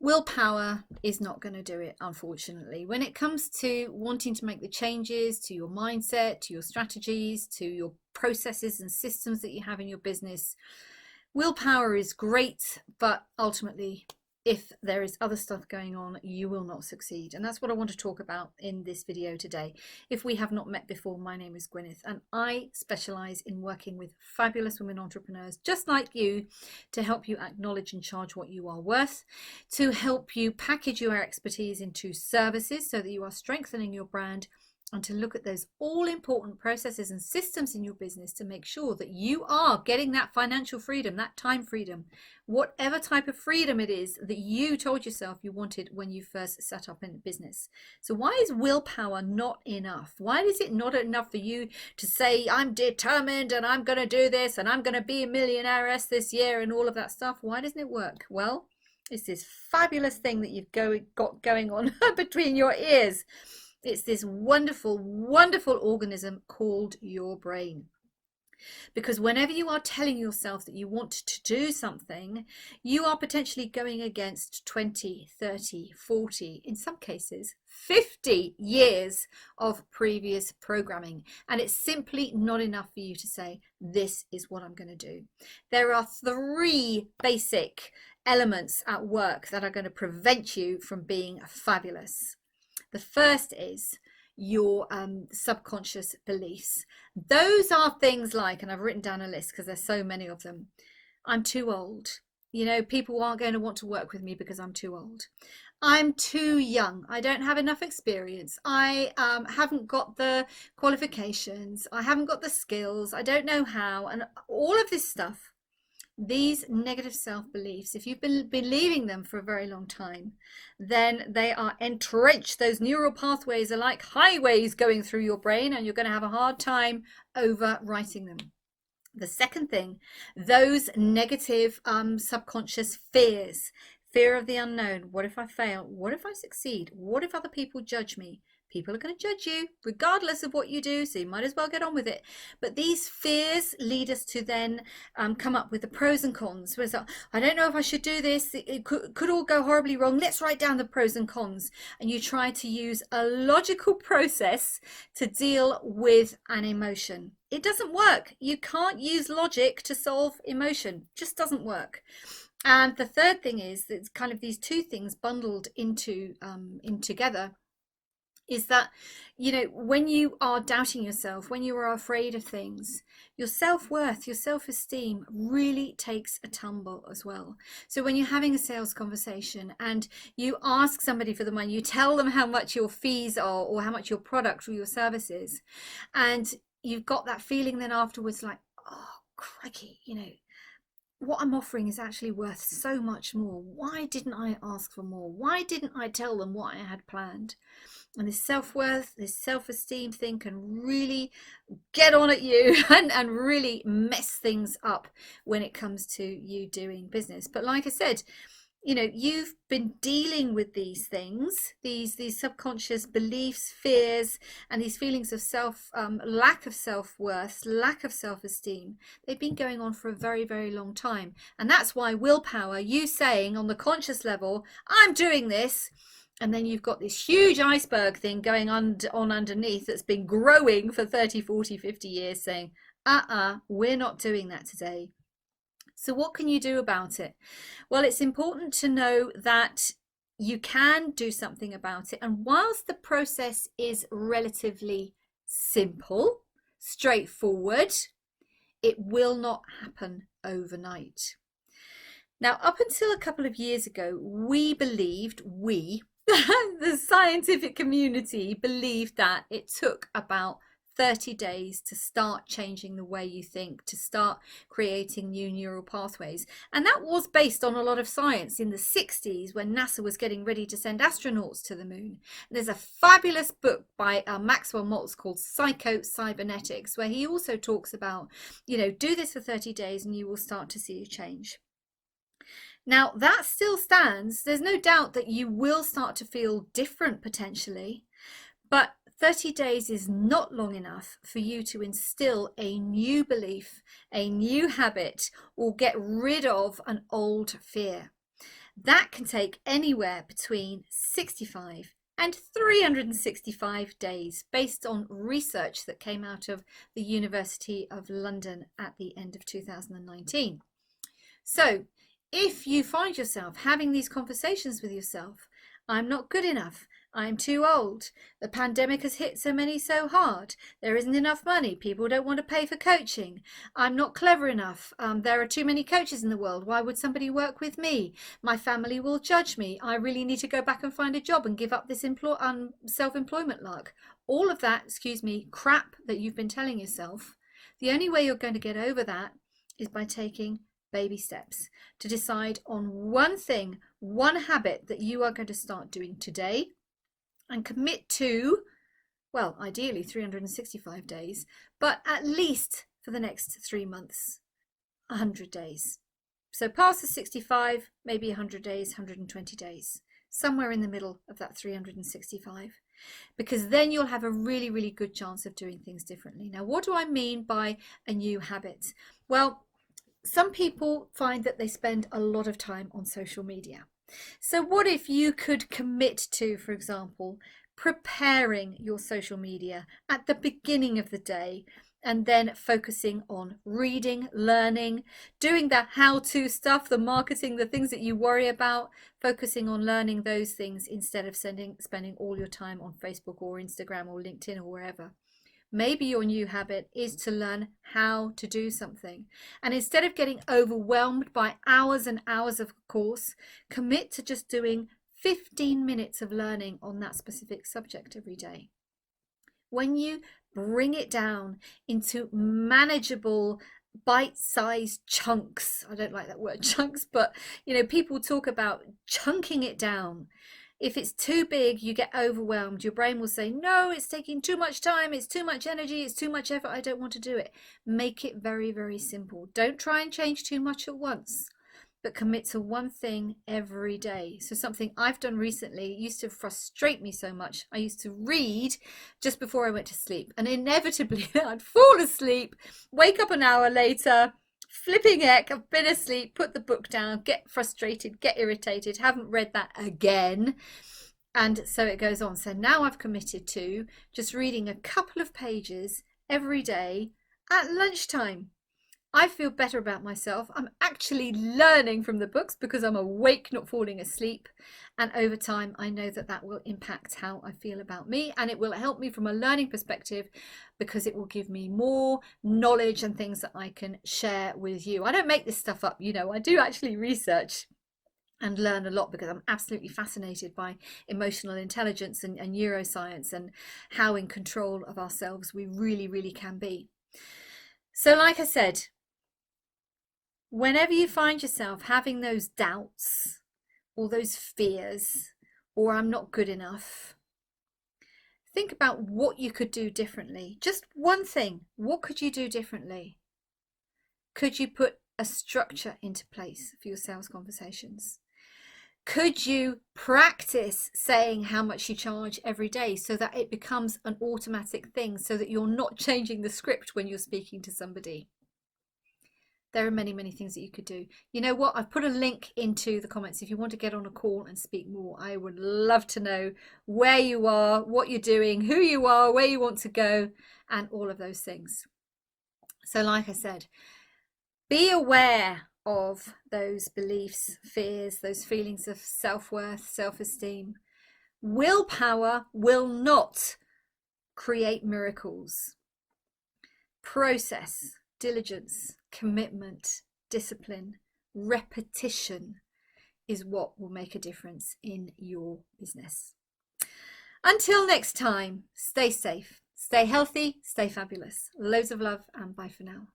Willpower is not going to do it, unfortunately. When it comes to wanting to make the changes to your mindset, to your strategies, to your processes and systems that you have in your business, willpower is great, but ultimately, if there is other stuff going on, you will not succeed. And that's what I want to talk about in this video today. If we have not met before, my name is Gwyneth and I specialize in working with fabulous women entrepreneurs just like you to help you acknowledge and charge what you are worth, to help you package your expertise into services so that you are strengthening your brand, and to look at those all important processes and systems in your business to make sure that you are getting that financial freedom, that time freedom, whatever type of freedom it is that you told yourself you wanted when you first set up in business. So why is willpower not enough? Why is it not enough for you to say, I'm determined and I'm going to do this and I'm going to be a millionairess this year and all of that stuff? Why doesn't it work? Well, it's this fabulous thing that you've got going on between your ears. It's this wonderful, wonderful organism called your brain. Because whenever you are telling yourself that you want to do something, you are potentially going against 20, 30, 40, in some cases, 50 years of previous programming. And it's simply not enough for you to say, this is what I'm going to do. There are three basic elements at work that are going to prevent you from being fabulous. The first is your subconscious beliefs. Those are things like, and I've written down a list because there's so many of them. I'm too old. You know, people aren't going to want to work with me because I'm too old. I'm too young. I don't have enough experience. I haven't got the qualifications. I haven't got the skills. I don't know how. And all of this stuff. These negative self-beliefs, if you've been believing them for a very long time, then they are entrenched. Those neural pathways are like highways going through your brain, and you're going to have a hard time overwriting them. The second thing, those negative subconscious fears, fear of the unknown. What if I fail? What if I succeed? What if other people judge me? People are going to judge you regardless of what you do, so you might as well get on with it. But these fears lead us to then come up with the pros and cons. Where it's like, I don't know if I should do this. It could all go horribly wrong. Let's write down the pros and cons. And you try to use a logical process to deal with an emotion. It doesn't work. You can't use logic to solve emotion. It just doesn't work. And the third thing is that it's kind of these two things bundled into in together. Is that, you know, when you are doubting yourself, when you are afraid of things, your self-worth, your self-esteem really takes a tumble as well. So when you're having a sales conversation and you ask somebody for the money, you tell them how much your fees are or how much your product or your service is, and you've got that feeling then afterwards like, oh, crikey, you know, what I'm offering is actually worth so much more. Why didn't I ask for more? Why didn't I tell them what I had planned? And this self-worth, this self-esteem thing can really get on at you and really mess things up when it comes to you doing business. But like I said, you know, you've been dealing with these things, these subconscious beliefs, fears, and these feelings of lack of self-worth, lack of self-esteem. They've been going on for a very, very long time. And that's why willpower, you saying on the conscious level, I'm doing this, and then you've got this huge iceberg thing going on underneath that's been growing for 30, 40, 50 years saying, we're not doing that today. So what can you do about it? Well, it's important to know that you can do something about it. And whilst the process is relatively simple, straightforward, it will not happen overnight. Now, up until a couple of years ago, the scientific community believed that it took about 30 days to start changing the way you think, to start creating new neural pathways. And that was based on a lot of science in the 60s when NASA was getting ready to send astronauts to the moon. And there's a fabulous book by Maxwell Maltz called Psycho-Cybernetics, where he also talks about, you know, do this for 30 days and you will start to see a change. Now, that still stands. There's no doubt that you will start to feel different potentially, but 30 days is not long enough for you to instill a new belief, a new habit, or get rid of an old fear. That can take anywhere between 65 and 365 days, based on research that came out of the University of London at the end of 2019. So if you find yourself having these conversations with yourself, I'm not good enough, I'm too old, the pandemic has hit so many so hard, there isn't enough money, people don't want to pay for coaching, I'm not clever enough, there are too many coaches in the world, why would somebody work with me, my family will judge me, I really need to go back and find a job and give up this self-employment lark. All of that, crap that you've been telling yourself, the only way you're going to get over that is by taking baby steps to decide on one thing, one habit that you are going to start doing today, and commit to, well, ideally 365 days, but at least for the next 3 months, 100 days. So past the 65, maybe 100 days, 120 days, somewhere in the middle of that 365, because then you'll have a really, really good chance of doing things differently. Now, what do I mean by a new habit? Well, some people find that they spend a lot of time on social media. So what if you could commit to, for example, preparing your social media at the beginning of the day, and then focusing on reading, learning, doing the how-to stuff, the marketing, the things that you worry about, focusing on learning those things instead of spending all your time on Facebook or Instagram or LinkedIn or wherever. Maybe your new habit is to learn how to do something. And instead of getting overwhelmed by hours and hours of course, commit to just doing 15 minutes of learning on that specific subject every day. When you bring it down into manageable bite-sized chunks, I don't like that word chunks, but people talk about chunking it down. If it's too big, you get overwhelmed. Your brain will say, no, it's taking too much time, it's too much energy, it's too much effort, I don't want to do it. Make it very, very simple. Don't try and change too much at once, but commit to one thing every day. So something I've done recently used to frustrate me so much. I used to read just before I went to sleep, and inevitably I'd fall asleep, wake up an hour later, flipping heck, I've been asleep, put the book down, get frustrated, get irritated, haven't read that again. And so it goes on. So now I've committed to just reading a couple of pages every day at lunchtime. I feel better about myself. I'm actually learning from the books because I'm awake, not falling asleep. And over time, I know that that will impact how I feel about me, and it will help me from a learning perspective because it will give me more knowledge and things that I can share with you. I don't make this stuff up, I do actually research and learn a lot because I'm absolutely fascinated by emotional intelligence and neuroscience and how in control of ourselves we really, really can be. So like I said, whenever you find yourself having those doubts or those fears, or I'm not good enough, think about what you could do differently. Just one thing. What could you do differently? Could you put a structure into place for your sales conversations? Could you practice saying how much you charge every day so that it becomes an automatic thing, so that you're not changing the script when you're speaking to somebody? There are many, many things that you could do. You know what? I've put a link into the comments if you want to get on a call and speak more. I would love to know where you are, what you're doing, who you are, where you want to go, and all of those things. So like I said, be aware of those beliefs, fears, those feelings of self-worth, self-esteem. Willpower will not create miracles. Process, diligence, commitment, discipline, repetition is what will make a difference in your business. Until next time, stay safe, stay healthy, stay fabulous. Loads of love, and bye for now.